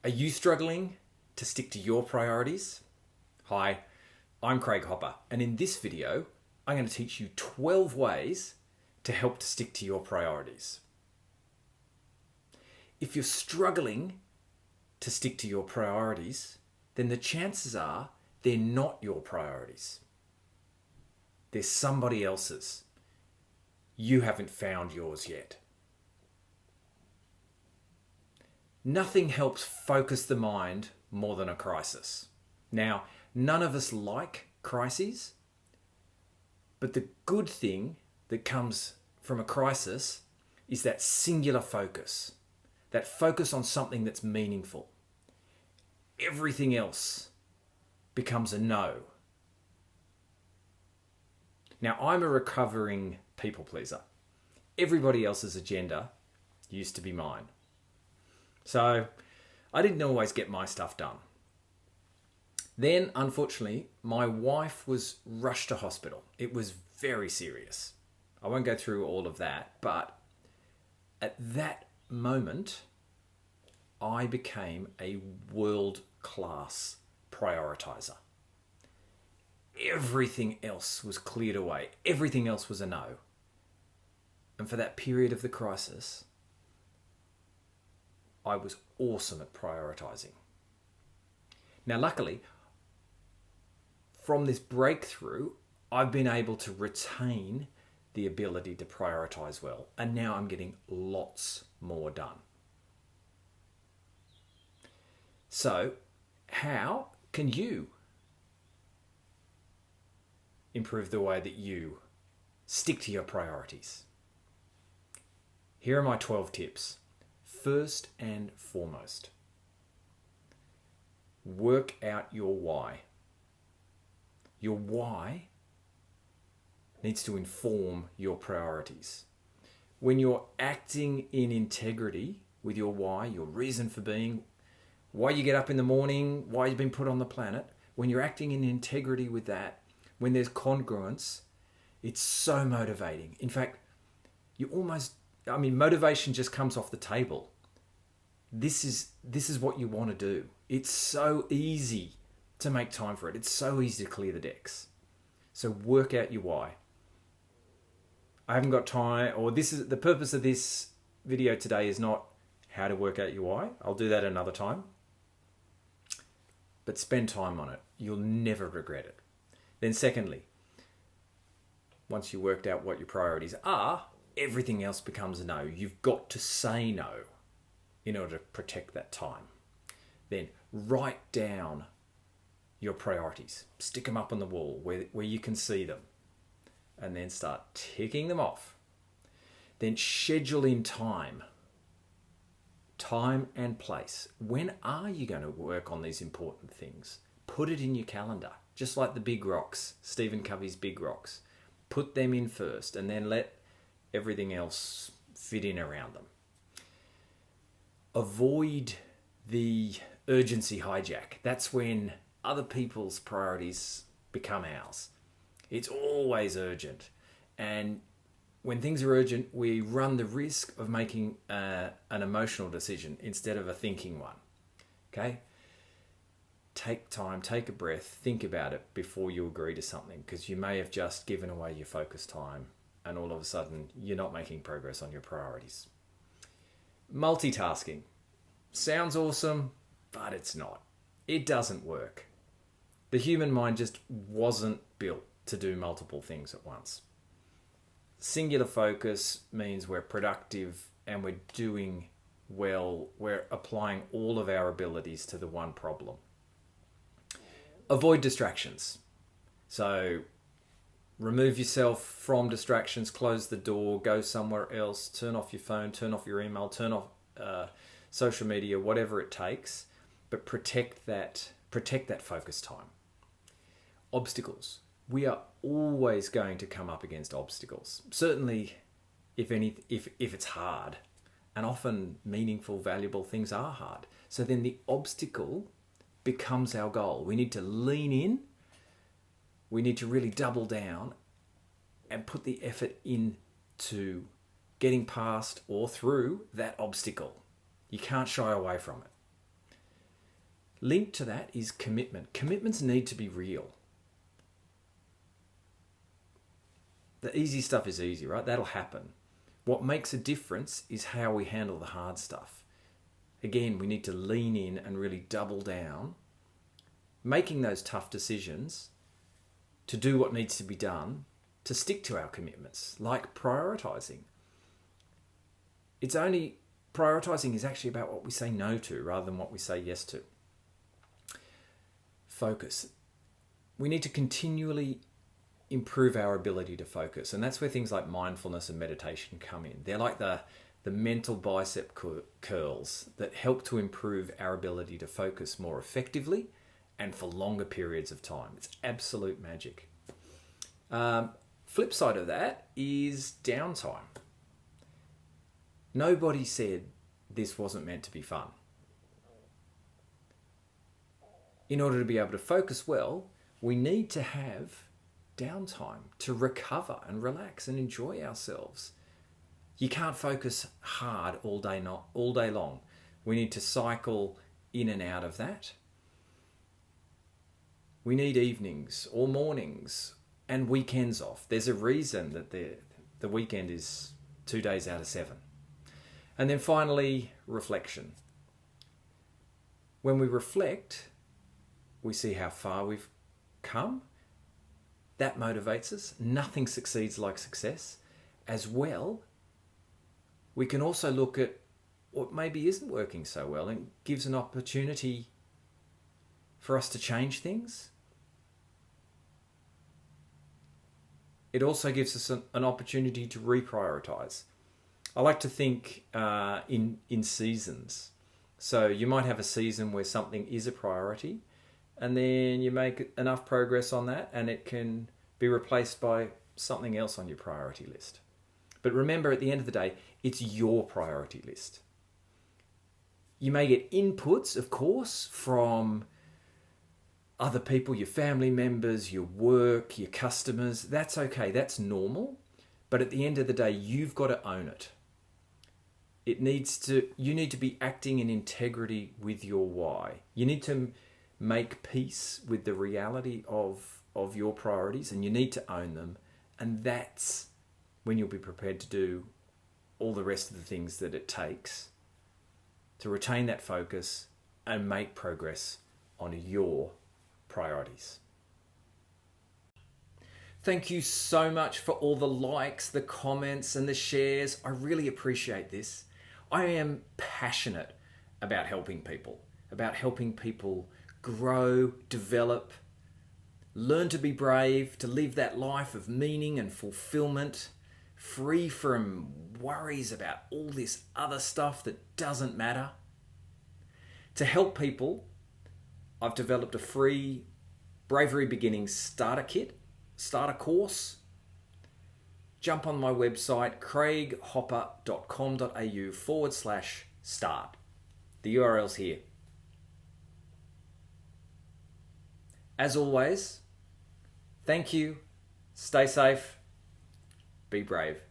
Are you struggling to stick to your priorities? Hi, I'm Craig Hopper, and in this video, I'm going to teach you 12 ways to help to stick to your priorities. If you're struggling to stick to your priorities, then the chances are they're not your priorities. They're somebody else's. You haven't found yours yet. Nothing helps focus the mind more than a crisis. Now, none of us like crises, but the good thing that comes from a crisis is that singular focus, that focus on something that's meaningful. Everything else becomes a no. Now, I'm a recovering people pleaser. Everybody else's agenda used to be mine. So I didn't always get my stuff done. Then, unfortunately, my wife was rushed to hospital. It was very serious. I won't go through all of that, but at that moment, I became a world-class prioritizer. Everything else was cleared away. Everything else was a no. And for that period of the crisis, I was awesome at prioritizing. Now, luckily, from this breakthrough, I've been able to retain the ability to prioritize well. And now I'm getting lots more done. So, how can you improve the way that you stick to your priorities? Here are my 12 tips. First and foremost, work out your why. Your why needs to inform your priorities. When you're acting in integrity with your why, your reason for being, why you get up in the morning, why you've been put on the planet, when you're acting in integrity with that, when there's congruence, it's so motivating. In fact, motivation just comes off the table. This is what you want to do. It's so easy to make time for it. It's so easy to clear the decks. So work out your why. I haven't got time, or this is the purpose of this video today is not how to work out your why. I'll do that another time. But spend time on it. You'll never regret it. Then secondly, once you worked out what your priorities are, everything else becomes a no. You've got to say no in order to protect that time. Then write down your priorities. Stick them up on the wall where you can see them. And then start ticking them off. Then schedule in time. Time and place. When are you going to work on these important things? Put it in your calendar. Just like the big rocks, Stephen Covey's big rocks. Put them in first and then let everything else fit in around them. Avoid the urgency hijack. That's when other people's priorities become ours. It's always urgent. And when things are urgent, we run the risk of making an emotional decision instead of a thinking one. Okay? Take time, take a breath, think about it before you agree to something, because you may have just given away your focus time and all of a sudden you're not making progress on your priorities. Multitasking. Sounds awesome, but it's not. It doesn't work. The human mind just wasn't built to do multiple things at once. Singular focus means we're productive and we're doing well. We're applying all of our abilities to the one problem. Avoid distractions. So remove yourself from distractions, close the door, go somewhere else, turn off your phone, turn off your email, turn off social media, whatever it takes, but protect that focus time. Obstacles. We are always going to come up against obstacles. Certainly if it's hard, and often meaningful, valuable things are hard. So then the obstacle becomes our goal. We need to lean in. We need to really double down and put the effort into getting past or through that obstacle. You can't shy away from it. Linked to that is commitment. Commitments need to be real. The easy stuff is easy, right? That'll happen. What makes a difference is how we handle the hard stuff. Again, we need to lean in and really double down, making those tough decisions to do what needs to be done, to stick to our commitments, like prioritizing. Prioritizing is actually about what we say no to rather than what we say yes to. Focus. We need to continually improve our ability to focus, and that's where things like mindfulness and meditation come in. They're like the mental bicep curls that help to improve our ability to focus more effectively and for longer periods of time. It's absolute magic. Flip side of that is downtime. Nobody said this wasn't meant to be fun. In order to be able to focus well, we need to have downtime to recover and relax and enjoy ourselves. You can't focus hard all day long. We need to cycle in and out of that. We need evenings or mornings and weekends off. There's a reason that the weekend is 2 days out of 7. And then finally, reflection. When we reflect, we see how far we've come. That motivates us. Nothing succeeds like success. As well, we can also look at what maybe isn't working so well and gives an opportunity for us to change things. It also gives us an opportunity to reprioritize. I like to think in seasons. So you might have a season where something is a priority, and then you make enough progress on that and it can be replaced by something else on your priority list. But remember, at the end of the day, it's your priority list. You may get inputs, of course, from other people, your family members, your work, your customers. That's okay. That's normal. But at the end of the day, you've got to own it. You need to be acting in integrity with your why. You need to make peace with the reality of your priorities, and you need to own them. And that's when you'll be prepared to do all the rest of the things that it takes to retain that focus and make progress on your priorities. Thank you so much for all the likes, the comments, and the shares. I really appreciate this. I am passionate about helping people grow, develop, learn to be brave, to live that life of meaning and fulfillment, free from worries about all this other stuff that doesn't matter. To help people, I've developed a free Bravery Beginnings starter course. Jump on my website, craighopper.com.au/start. The URL's here. As always, thank you, stay safe, be brave.